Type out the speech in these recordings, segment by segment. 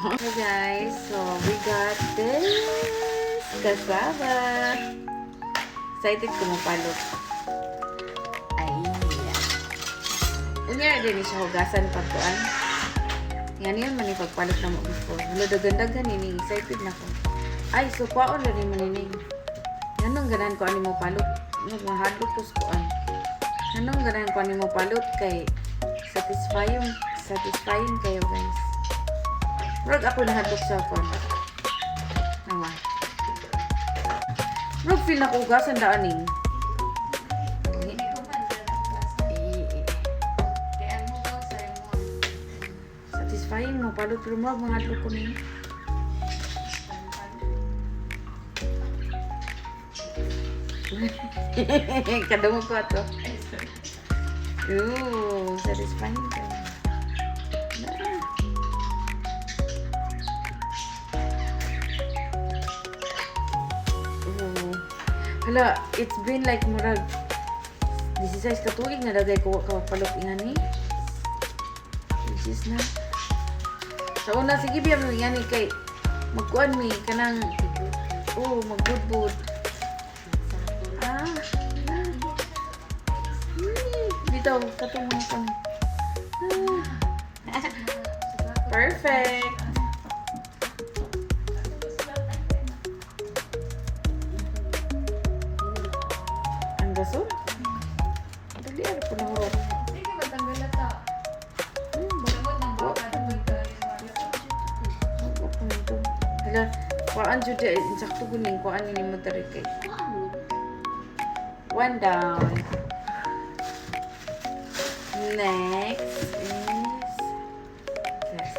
Hey guys, so we got this cassava. Excited ko mapalot. Ay, unya din siya hugasan pagkuan. Yan yun man ipagpalot na mo before. Wala dagandagan ini, excited na ko. Ay, so kwaon na rin manining. Anong ganahan ko ani mo palot? Mahadlok ko sa kuan. Anong ganahan ko ani mo palot kay satisfying kayo guys. Rog ako nahadlok sa kuan. Nawa. Rog feel na ko ugasan daanin. Satisfying mo palot pero mo mahadlok ko ni. Kada mo ko ato. Ooh, satisfying ka. Ooh. Hala, it's been like murag 16 ka tuig na dagay ko kapalok ingan ni. Which is na. Sa una, sige biya mo yan kay magkuan mi kanang magbudbud. Bitaw, katong mga pang. Perfect! Ang gaso? Dali, ano po na hurot? Sige, matanggal na ta. Samot ng baka, tungkol ka rin. Hala, kuhaan dyan dyan. Insakto guning, kuhaan nini mo tarik kay. One down. Next is this.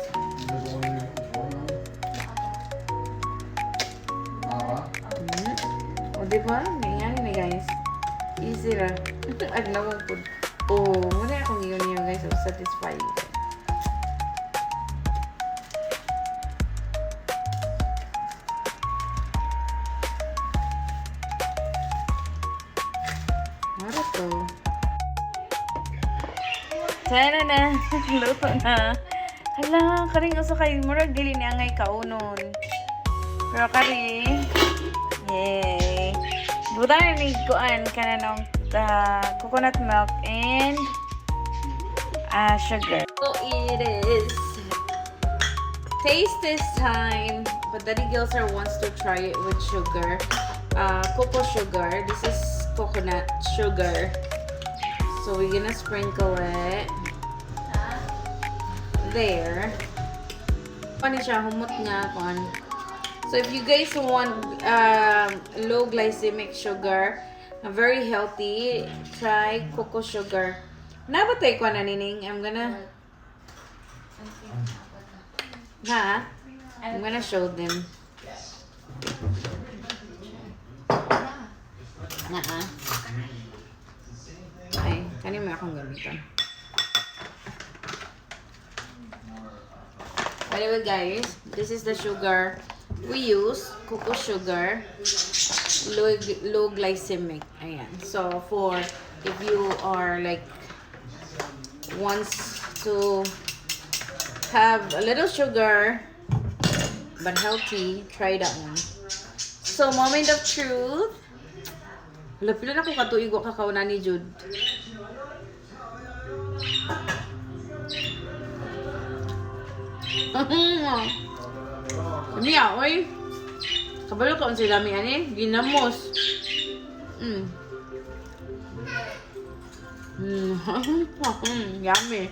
O, diba? Ngayon ni guys. Easy ra. Agnawang po. Muna akong yun niyo guys. So, satisfying. Mara to. Sana na. Luto na. Hala, karing uso kay murag dili ni angay kaunon. Pero kari. Yay. Buta na ni kuan kana nung coconut milk and sugar. So it is taste this time. But Daddy Gilser wants to try it with sugar. Cocoa sugar. This is coconut sugar. So we're gonna sprinkle it there. Ano siya, humot nga kon. So if you guys want low glycemic sugar, very healthy, try cocoa sugar. Nabatay ko na nining. I'm gonna I'm gonna show them. Ay, kanin mo akong gamitan. Anyway guys, this is the sugar we use, cocoa sugar, low glycemic. Ayan. So for if you are like wants to have a little sugar but healthy, try that one. So moment of truth. Lapila na ko katuig ko kakao na ni Jude. Niya, oy. Kabalo ka unsay dami ani? Ginamos. Yummy.